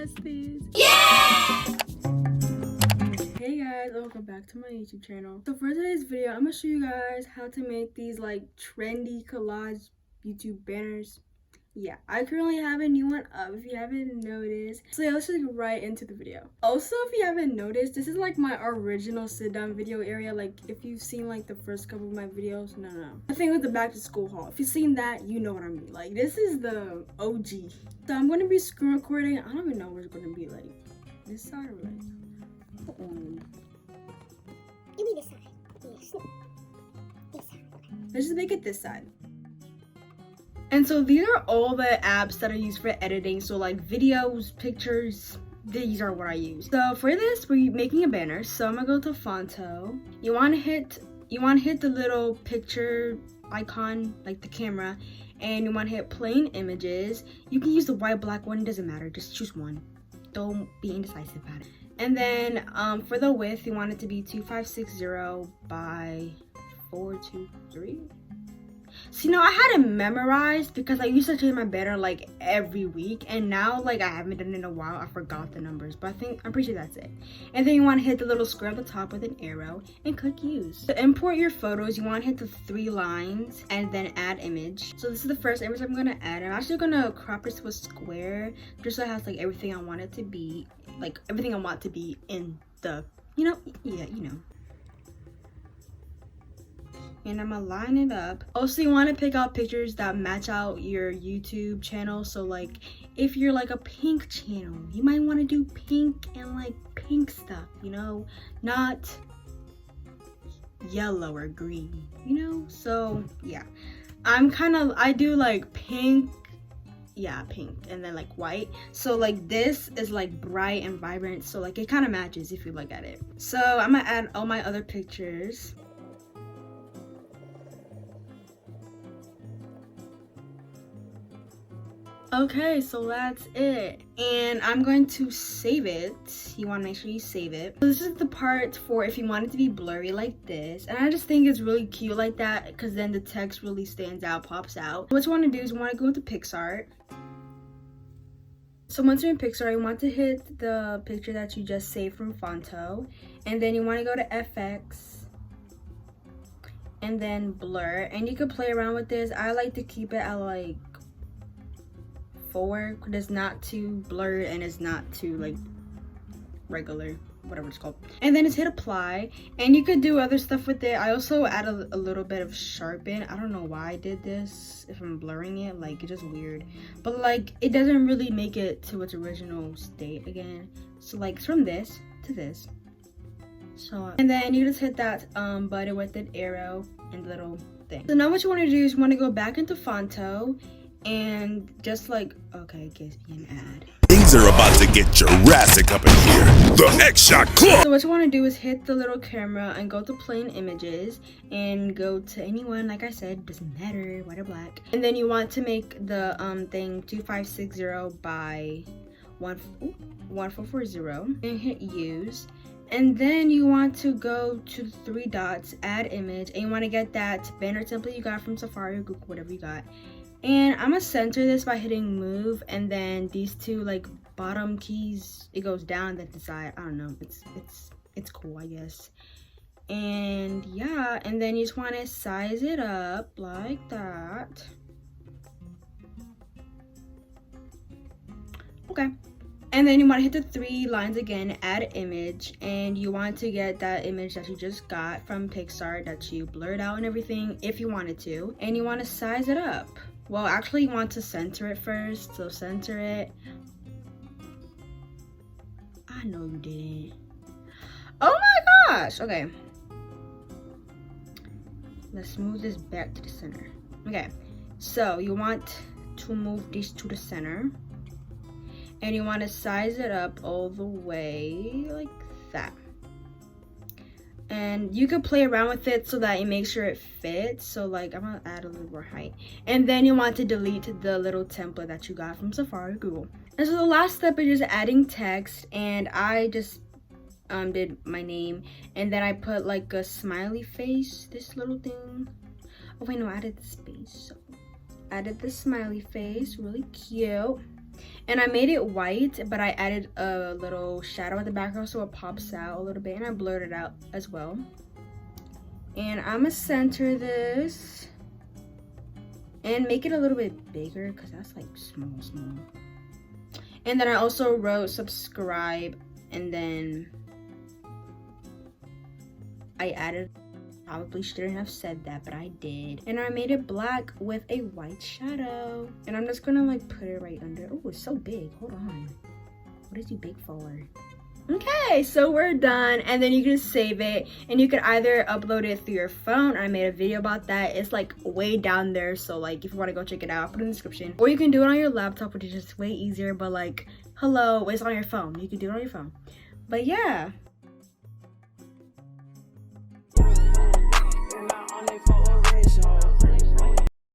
besties. Yeah! Hey guys, welcome back to my YouTube channel. So for today's video, I'm gonna show you guys how to make these like trendy collage YouTube banners. Yeah, I currently have a new one up if you haven't noticed. So yeah, let's just get right into the video. Also, if you haven't noticed, this is like my original sit down video area. Like if you've seen like the first couple of my videos, no. The thing with the back to school haul. If you've seen that, you know what I mean. Like this is the OG. So I'm gonna be screen recording. I don't even know where it's gonna be, like this side or like You mean this side? Yes. This side. let's just make it this side. And so these are all the apps that I use for editing. So like videos, pictures, these are what I use. So for this, we're making a banner. So I'm gonna go to Fonto. You wanna hit the little picture icon, like the camera, and you wanna hit plain images. You can use the white, black one, doesn't matter, just choose one. Don't be indecisive about it. And then for the width, you want it to be 2560 by 423. So, you know, I had it memorized because I used to change my banner like every week, and now like I haven't done it in a while. I forgot the numbers, but I'm pretty sure that's it. And then you want to hit the little square at the top with an arrow and click use. To import your photos, you want to hit the 3 lines and then add image. So this is the first image I'm gonna add. I'm actually gonna crop this to a square just so it has like everything I want it to be, like everything I want to be in the, you know. And I'm gonna line it up. Also, you want to pick out pictures that match out your YouTube channel. So like if you're like a pink channel, you might want to do pink and like pink stuff, you know, not yellow or green, you know. So yeah, I do like pink, yeah, pink, and then like white. So like this is like bright and vibrant, so like it kind of matches if you look at it. So I'm gonna add all my other pictures. Okay, so that's it, and I'm going to save it. You want to make sure you save it. So this is the part for if you want it to be blurry like this, and I just think it's really cute like that because then the text really stands out, pops out. What you want to do is you want to go to PixArt. So once you're in PixArt, you want to hit the picture that you just saved from Fonto, and then you want to go to FX and then blur, and you can play around with this. I like to keep it at like 4, because it's not too blurred and it's not too like regular, whatever it's called. And then just hit apply, and you could do other stuff with it. I also add a little bit of sharpen. I don't know why I did this. If I'm blurring it, like it's just weird, but like it doesn't really make it to its original state again. So like from this to this. So and then you just hit that button with an arrow and the little thing. So now what you want to do is you want to go back into Fonto and just like, okay, gives me an ad. Things are about to get Jurassic up in here. The X-Shot Club! So what you want to do is hit the little camera and go to plain images and go to anyone, like I said, doesn't matter, white or black. And then you want to make the thing 2560 by 1440 and hit use. And then you want to go to the 3 dots, add image, and you want to get that banner template you got from Safari or Google, whatever you got. And I'm gonna center this by hitting move, and then these 2 like bottom keys, it goes down then to the side. I don't know, it's cool, I guess. And yeah, and then you just want to size it up like that. Okay, and then you want to hit the 3 lines again, add image, and you want to get that image that you just got from PixArt that you blurred out and everything if you wanted to, and you want to size it up. Well, actually you want to center it first, so center it. I know you didn't. Oh my gosh! Okay. Let's move this back to the center. Okay, so you want to move these to the center. And you want to size it up all the way like that. And you can play around with it so that you make sure it fits. So like I'm gonna add a little more height, and then you want to delete the little template that you got from Safari or Google. And so the last step is just adding text, and I just did my name, and then I put like a smiley face, this little thing. Oh wait, no, I added the space. So added the smiley face, really cute. And I made it white, but I added a little shadow at the background so it pops out a little bit, and I blurred it out as well. And I'm gonna center this and make it a little bit bigger because that's like small. And then I also wrote subscribe, and then I added, probably shouldn't have said that, but I did. And I made it black with a white shadow. And I'm just gonna like put it right under. Oh, it's so big. Hold on. What is he big for? Okay, so we're done. And then you can save it, and you can either upload it through your phone. I made a video about that. It's like way down there, so like if you want to go check it out, I'll put it in the description. Or you can do it on your laptop, which is just way easier, but like, hello, it's on your phone. You can do it on your phone. But yeah. You're not on it for a race,